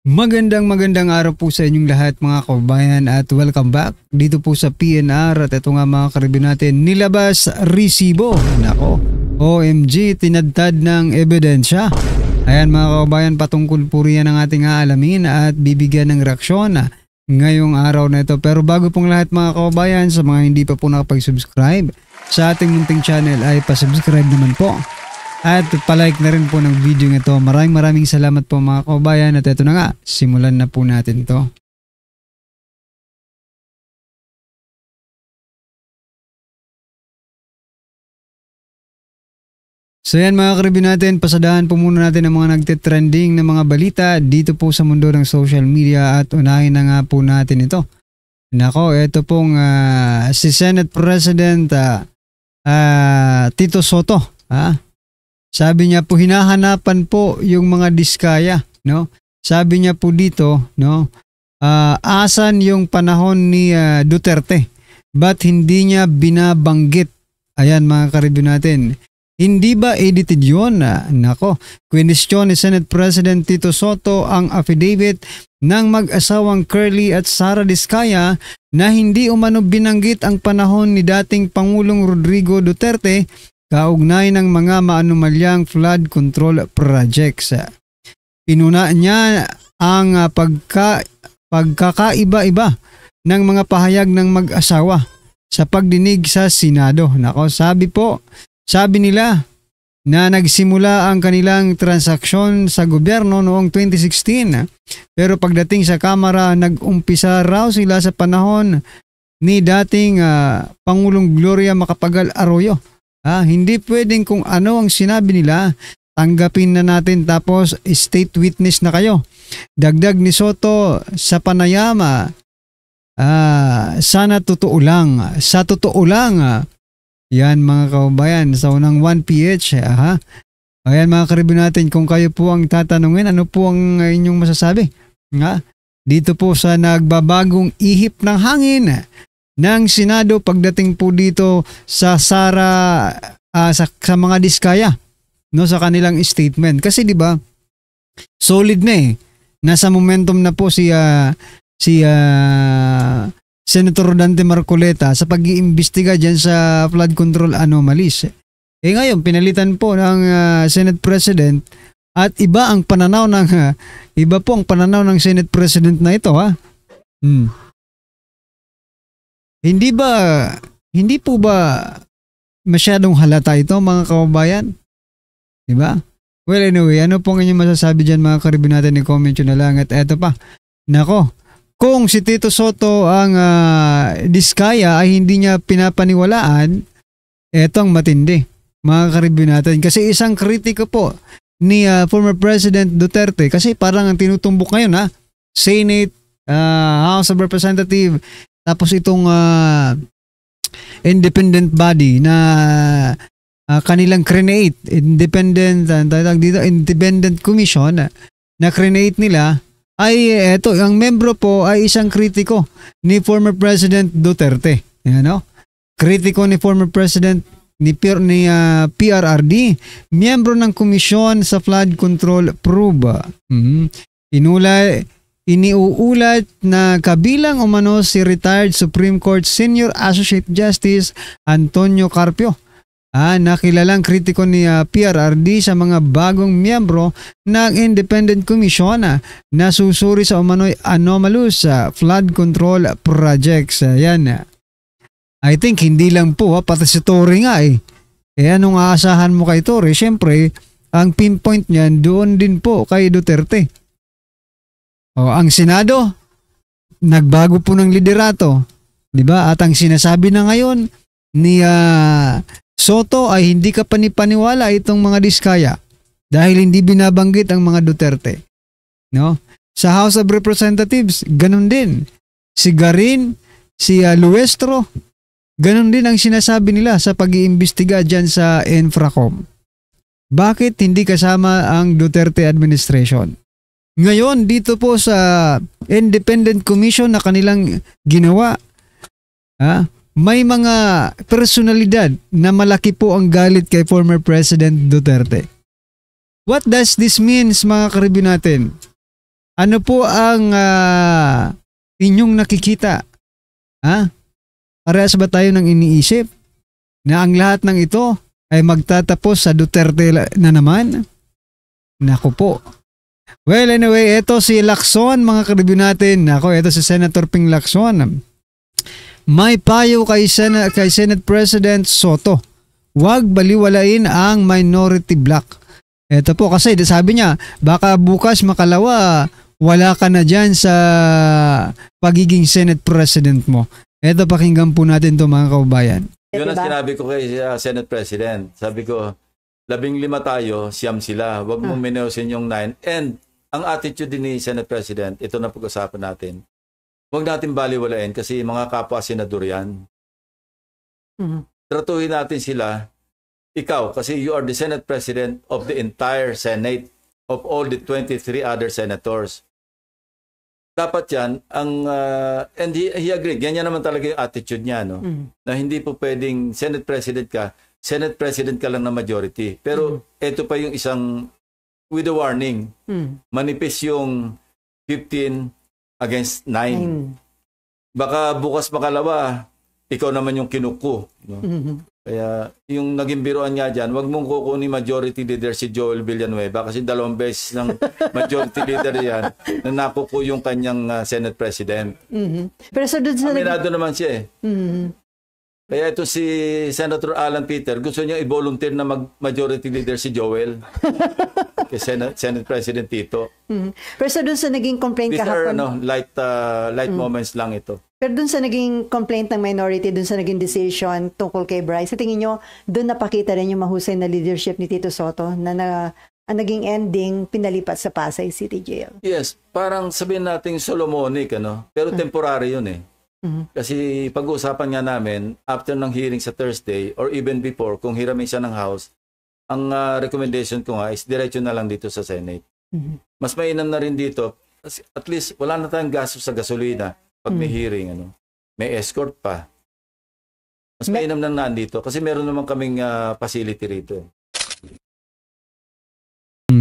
Magandang araw po sa inyong lahat mga kababayan at welcome back dito po sa PNR at ito nga mga karibyo natin, nilabas resibo. Nako, OMG, tinadtad ng ebidensya. Ayan mga kababayan, patungkol po riyan ang ating aalamin at bibigyan ng reaksyon ngayong araw na ito. Pero bago pong lahat mga kababayan, sa mga hindi pa po nakapag-subscribe sa ating munting channel ay pasubscribe naman po. At palike na rin po ng video ito. Maraming salamat po mga kababayan. At ito na nga, simulan na po natin to. So yan mga karibyo natin, pasadahan po muna natin ang mga nagtitrending na mga balita dito po sa mundo ng social media at unahin na nga po natin ito. Nako, ito pong si Senate President Tito Soto. Sabi niya po hinahanapan po yung mga diskaya, no? Sabi niya po dito, no? Asan yung panahon ni Duterte? Ba't hindi niya binabanggit? Ayan mga karibyo natin. Hindi ba edited yun? Nako, question ni Senate President Tito Soto ang affidavit ng mag-asawang Curly at Sara Diskaya na hindi umano binanggit ang panahon ni dating Pangulong Rodrigo Duterte kaugnay ng mga maanumalyang flood control projects. Pinuna niya ang pagkakaiba-iba ng mga pahayag ng mag-asawa sa pagdinig sa Senado. Nako, sabi nila na nagsimula ang kanilang transaksyon sa gobyerno noong 2016. Pero pagdating sa Kamara, nag-umpisa raw sila sa panahon ni dating Pangulong Gloria Macapagal Arroyo. Hindi pwedeng kung ano ang sinabi nila, tanggapin na natin tapos state witness na kayo. Dagdag ni Soto sa panayama, sana totoo lang. Sa totoo lang, yan mga kababayan, sa unang 1PH. Ayan mga karibyo natin, kung kayo po ang tatanungin, ano po ang inyong masasabi? Dito po sa nagbabagong ihip ng hangin ng Senado pagdating po dito sa Sara sa mga diskaya, no, sa kanilang statement. Kasi 'di ba? Solid na eh. Nasa momentum na po si Senator Dante Marcoleta sa pag-iimbestiga diyan sa flood control anomalies. Ngayon pinalitan po ng Senate President at iba ang pananaw ng Senate President na ito, Hindi po ba masyadong halata ito mga kababayan? Diba? Well anyway, ano pong inyong masasabi dyan mga karibyo natin, i-comment nyo na lang. At eto pa, nako, kung si Tito Soto ang diskaya ay hindi niya pinapaniwalaan, etong matindi mga karibyo natin. Kasi isang kritiko po ni former President Duterte, kasi parang ang tinutumbok ngayon Senate, House of Representatives, tapos itong independent body na kanilang create, independent commission na create nila, ay eto, ang membro po ay isang kritiko ni former President Duterte. Kritiko ni former President ni PRRD, miyembro ng komisyon sa flood control probe. Iniuulat na kabilang umano si retired Supreme Court Senior Associate Justice Antonio Carpio, na kilalang kritiko ni PRRD sa mga bagong miyembro ng Independent Commission na susuri sa umano'y anomalous flood control projects. Yan. I think hindi lang po, pati si Torre nga eh. Anong aasahan mo kay Torre? Siyempre, ang pinpoint niyan doon din po kay Duterte. Ang Senado, nagbago po ng liderato, 'di ba? At ang sinasabi na ngayon ni Soto ay hindi ka panipaniwala itong mga diskaya dahil hindi binabanggit ang mga Duterte. No? Sa House of Representatives, ganun din. Si Garin, si Luestro, ganun din ang sinasabi nila sa pag-iimbestiga diyan sa Infracom. Bakit hindi kasama ang Duterte administration? Ngayon, dito po sa Independent Commission na kanilang ginawa, may mga personalidad na malaki po ang galit kay former President Duterte. What does this mean mga karibyo natin? Ano po ang inyong nakikita? Ha? Parehas ba tayo ng iniisip na ang lahat ng ito ay magtatapos sa Duterte na naman? Naku po. Well, anyway, ito si Lacson, mga ka-review natin. Ito si Senator Ping Lacson. May payo kay Senate President Soto. Huwag baliwalain ang minority bloc. Ito po kasi sabi niya, baka bukas makalawa, wala ka na dyan sa pagiging Senate President mo. Ito, pakinggan po natin to, mga kaubayan. Yun ang sinabi ko kay Senate President. Sabi ko, 15 tayo, siyam sila. Huwag mong mineusin yung 9. And ang attitude din ni Senate President, ito na pag-usapan natin. Huwag natin baliwalain kasi mga kapwa senador yan. Tratuhin natin sila. Ikaw, kasi you are the Senate President of the entire Senate, of all the 23 other senators. Dapat yan, and he agreed, ganyan naman talaga yung attitude niya, no? Na hindi po pwedeng Senate President ka lang na majority. Pero ito pa yung isang, with a warning, manipis yung 15 against 9. Baka bukas makalawa, ikaw naman yung kinuko. No? Kaya yung naging biruan nga dyan, wag mong kukunin majority leader si Joel Villanueva kasi 2 beses ng majority leader yan na nakuko yung kanyang Senate President. Pero so doon sa aminado naman siya eh. Kaya ito si Senator Alan Peter, gusto niya i-volunteer na majority leader si Joel kay Senate President Tito. Pero so doon sa naging complaint kahapon. These are light moments lang ito. Pero dun sa naging complaint ng minority, dun sa naging decision tungkol kay Bryce, sa tingin nyo, dun napakita rin yung mahusay na leadership ni Tito Soto na ang naging ending pinalipat sa Pasay City Jail. Yes, parang sabihin natin Solomonic, pero temporary yun eh. Kasi pag-uusapan nga namin, after ng hearing sa Thursday, or even before, kung hiramin siya ng House, ang recommendation ko nga is diretso na lang dito sa Senate. Mas mainam na rin dito, at least wala na tayong gastos sa gasolina. Pag may hearing, may escort pa. Mas mainam na nandito kasi meron naman kaming facility rito.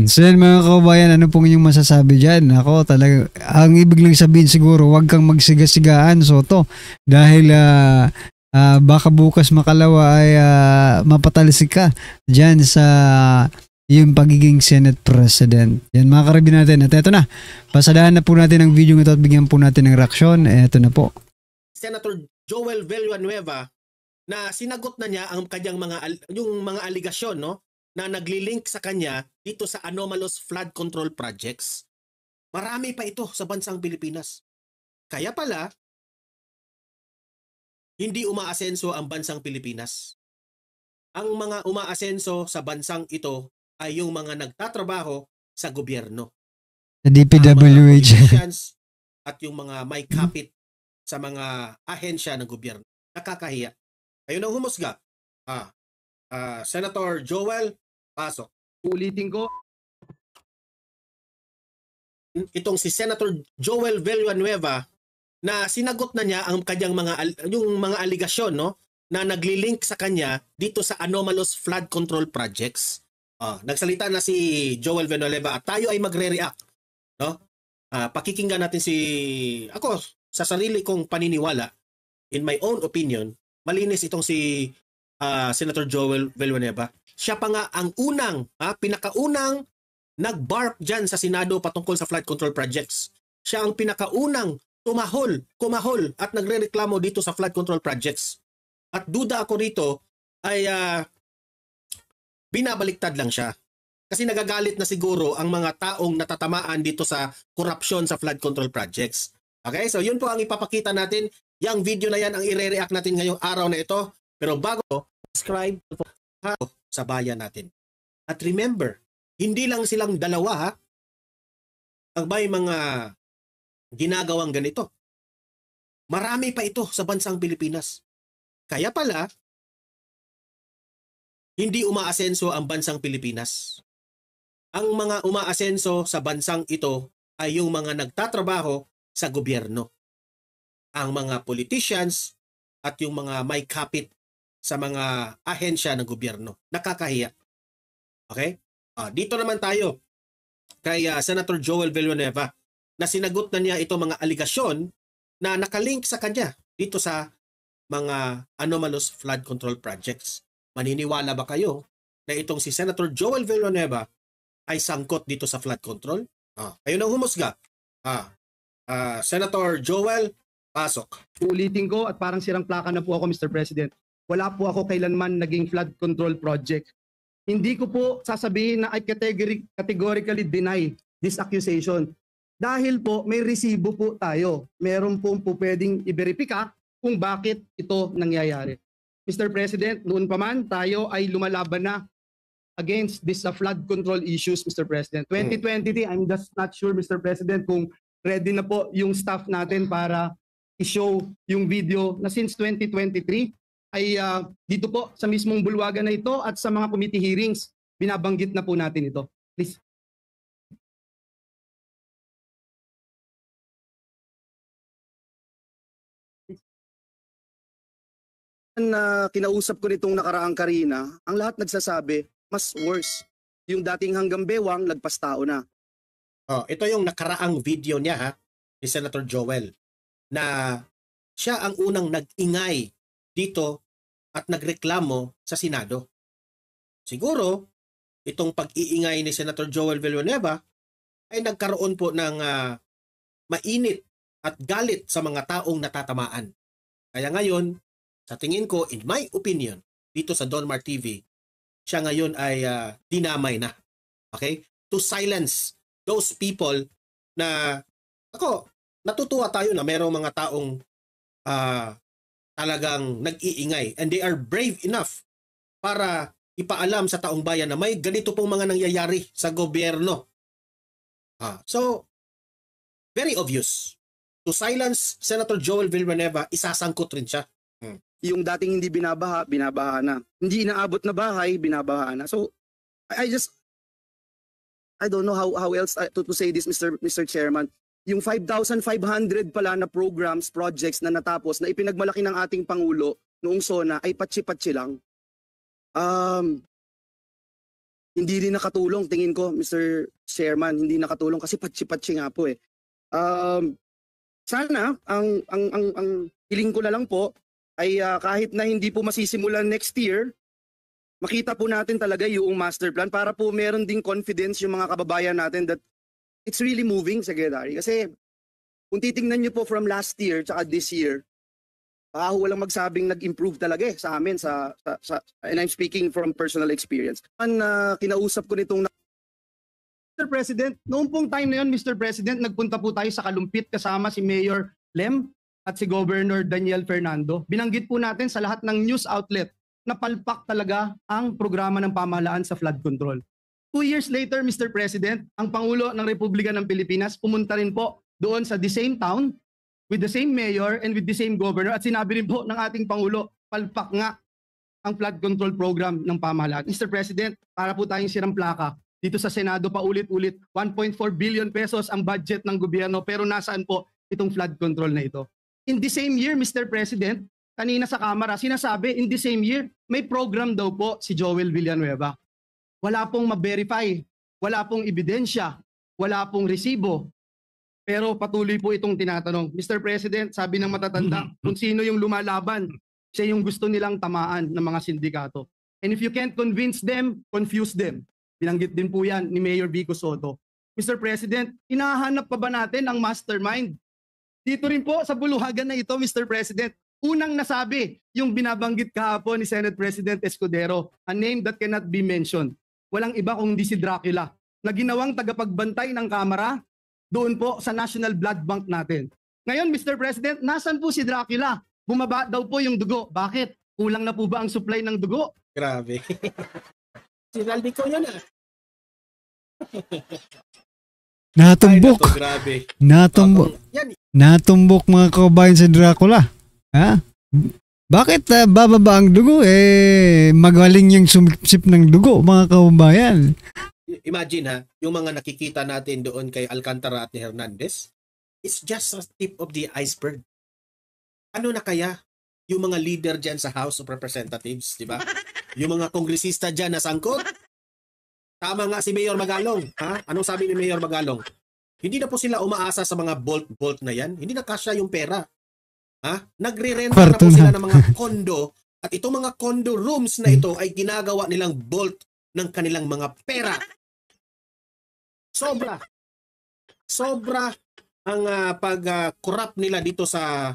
So yan, mga kaubayan, ano pong inyong masasabi dyan? Ako talaga, ang ibig lang sabihin siguro, huwag kang magsigasigaan, Soto. Dahil baka bukas makalawa ay mapatalsik ka dyan sa yung pagiging Senate President. Yan, mga karibin natin. At eto na, pasadahan na po natin ang video ito at bigyan po natin ng reaksyon. Eto na po. Senator Joel Villanueva na sinagot na niya ang kanyang yung mga aligasyon, no, na naglilink sa kanya dito sa anomalous flood control projects. Marami pa ito sa bansang Pilipinas. Kaya pala, hindi umaasenso ang bansang Pilipinas. Ang mga umaasenso sa bansang ito ay yung mga nagtatrabaho sa gobyerno. Sa DPWH. At yung mga may kapit sa mga ahensya ng gobyerno. Nakakahiya. Kayo nang humusga. Senator Joel, pasok. Ulitin ko. Itong si Senator Joel Villanueva na sinagot na niya ang kanyang yung mga aligasyon, no, na naglilink sa kanya dito sa anomalous flood control projects. Nagsalita na si Joel Villanueva at tayo ay magre-react, no? Pakikinggan natin ako sa sarili kong paniniwala, in my own opinion, malinis itong si Senator Joel Villanueva. Siya pa nga ang pinakaunang nag-bark dyan sa Senado patungkol sa flood control projects. Siya ang pinakaunang kumahol at nagrereklamo dito sa flood control projects. At duda ako rito ay binabaliktad lang siya. Kasi nagagalit na siguro ang mga taong natatamaan dito sa korupsyon sa flood control projects. Okay, so yun po ang ipapakita natin. Yang video na yan ang ire-react natin ngayong araw na ito. Pero bago, subscribe sa bayan natin. At remember, hindi lang silang dalawa ang may mga ginagawang ganito. Marami pa ito sa bansang Pilipinas. Kaya pala, hindi umaasenso ang bansang Pilipinas. Ang mga umaasenso sa bansang ito ay yung mga nagtatrabaho sa gobyerno. Ang mga politicians at yung mga may kapit sa mga ahensya ng gobyerno. Nakakahiya. Okay? Dito naman tayo kay Senator Joel Villanueva. na sinagot na niya itong mga aligasyon na nakalink sa kanya dito sa mga anomalous flood control projects. Maniniwala ba kayo na itong si Senator Joel Villanueva ay sangkot dito sa flood control? Kayo nang humusga. Senator Joel, pasok. Ulitin ko at parang sirang plaka na po ako, Mr. President. Wala po ako kailanman naging flood control project. Hindi ko po sasabihin na I categorically deny this accusation. Dahil po may resibo po tayo. Meron po pwedeng i-verifika kung bakit ito nangyayari. Mr. President, noon pa man tayo ay lumalaban na against this flood control issues, Mr. President. 2023, I'm just not sure, Mr. President, kung ready na po yung staff natin para i-show yung video na since 2023 ay dito po sa mismong bulwagan na ito at sa mga committee hearings, binabanggit na po natin ito. Please. Na kinausap ko nitong nakaraang Karina, ang lahat nagsasabi, mas worse. Yung dating hanggang bewang, lagpas tao na. Ito yung nakaraang video niya ni Senator Joel na siya ang unang nag-ingay dito at nagreklamo sa Senado. Siguro, itong pag-iingay ni Senator Joel Villanueva ay nagkaroon po ng mainit at galit sa mga taong natatamaan. Kaya ngayon, sa tingin ko, in my opinion, dito sa Donmar TV, siya ngayon ay dinamay na. Okay? To silence those people na, natutuwa tayo na mayroong mga taong talagang nag-iingay and they are brave enough para ipaalam sa taong bayan na may ganito pong mga nangyayari sa gobyerno. So, very obvious. To silence Senator Joel Villanueva, isasangkot rin siya. Yung dating hindi binabaha, binabaha na. Hindi inaabot na bahay, binabaha na. So, I don't know how else to say this, Mr. Chairman. Yung 5,500 pala na programs, projects na natapos, na ipinagmalaki ng ating Pangulo noong SONA ay patsi-patsi lang. Hindi rin nakatulong, tingin ko, Mr. Chairman, hindi nakatulong kasi patsi-patsi nga po eh. Sana, ang hiling ko na lang po, ay kahit na hindi po masisimulan next year, makita po natin talaga yung master plan para po meron ding confidence yung mga kababayan natin that it's really moving, Secretary. Kasi kung titingnan nyo po from last year tsaka this year, walang magsabing nag-improve talaga sa amin. And I'm speaking from personal experience. Kinausap ko nitong Mr. President, noong pong time na yun, Mr. President, nagpunta po tayo sa Kalumpit kasama si Mayor Lem at si Governor Daniel Fernando. Binanggit po natin sa lahat ng news outlet na palpak talaga ang programa ng pamahalaan sa flood control. 2 years later, Mr. President, ang Pangulo ng Republika ng Pilipinas pumunta rin po doon sa the same town with the same mayor and with the same governor at sinabi rin po ng ating Pangulo, palpak nga ang flood control program ng pamahalaan. Mr. President, para po tayong sirang plaka, dito sa Senado pa ulit-ulit, 1.4 billion pesos ang budget ng gobyerno pero nasaan po itong flood control na ito? In the same year, Mr. President, kanina sa Kamara, sinasabi in the same year, may program daw po si Joel Villanueva. Wala pong ma-verify, wala pong ebidensya, wala pong resibo. Pero patuloy po itong tinatanong. Mr. President, sabi ng matatanda, kung sino yung lumalaban, siya yung gusto nilang tamaan ng mga sindikato. And if you can't convince them, confuse them. Binanggit din po yan ni Mayor Vico Soto. Mr. President, hinahanap pa ba natin ang mastermind? Dito rin po sa buluhagan na ito, Mr. President, unang nasabi yung binabanggit kahapon ni Senate President Escudero, a name that cannot be mentioned. Walang iba kung hindi si Dracula, na ginawang tagapagbantay ng Kamara doon po sa National Blood Bank natin. Ngayon, Mr. President, nasan po si Dracula? Bumaba daw po yung dugo. Bakit? Kulang na po ba ang supply ng dugo? Grabe. Sinaldi ko yun Natumbok. Ay, grabe. Natumbok. Yan. Natumbok mga kababayan si Dracula. Ha? Bakit bababa ang dugo? Magaling yung sumipsip ng dugo, mga kababayan. Imagine yung mga nakikita natin doon kay Alcantara at ni Hernandez, it's just a tip of the iceberg. Ano na kaya yung mga leader dyan sa House of Representatives, di ba? Yung mga kongresista dyan na sangkot. Tama nga si Mayor Magalong. Anong sabi ni Mayor Magalong? Hindi na po sila umaasa sa mga bolt na yan. Hindi na kasya yung pera. Ha? Nagre-renta na Kwarto po sila na. ng mga condo at itong mga condo rooms na ito ay ginagawa nilang bolt ng kanilang mga pera. Sobra ang pag-corrupt nila dito sa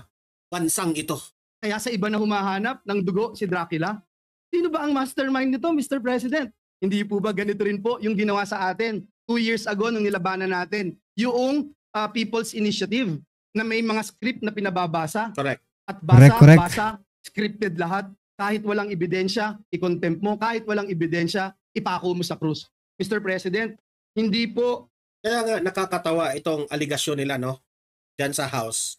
bansang ito. Kaya sa iba na humahanap ng dugo si Dracula. Sino ba ang mastermind nito, Mr. President? Hindi po ba ganito rin po yung ginawa sa atin 2 years ago nung nilabanan natin? Yung People's Initiative na may mga script na pinababasa. Correct. At basa, Correct. basa, scripted lahat. Kahit walang ebidensya, i-contempt mo. Kahit walang ebidensya, ipako mo sa krus. Mr. President, hindi po. Kaya nga nakakatawa itong aligasyon nila, no? Diyan sa House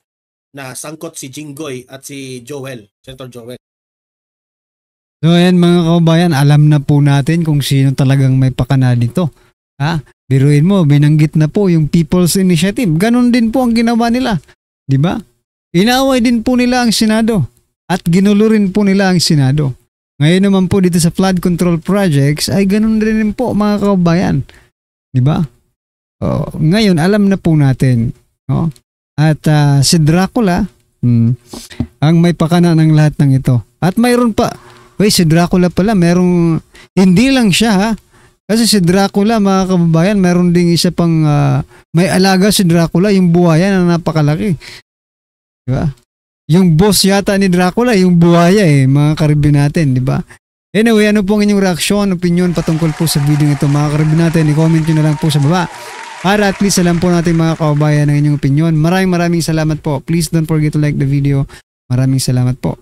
na sangkot si Jinggoy at si Joel, Senator Joel. So ayan mga kababayan, alam na po natin kung sino talagang may pakana dito. Ha? Biruin mo, binanggit na po yung People's Initiative. Ganon din po ang ginawa nila. Di ba? Inaway din po nila ang Senado. At ginulo rin po nila ang Senado. Ngayon naman po dito sa flood control projects ay ganon rin po mga kababayan. Di ba? Ngayon alam na po natin. No? At si Dracula ang may pakana ng lahat ng ito. At mayroon pa. Si Dracula pala, merong hindi lang siya ha. Kasi si Dracula, mga kababayan, meron ding isa pang may alaga si Dracula, yung buhaya na napakalaki. Diba? Yung boss yata ni Dracula, yung buhaya mga karibin natin, di ba? Anyway, ano po ang inyong reaksyon, opinion patungkol po sa video ito, mga karibin natin, i-comment nyo na lang po sa baba. Para at least alam po natin mga kababayan ng inyong opinion. Maraming salamat po. Please don't forget to like the video. Maraming salamat po.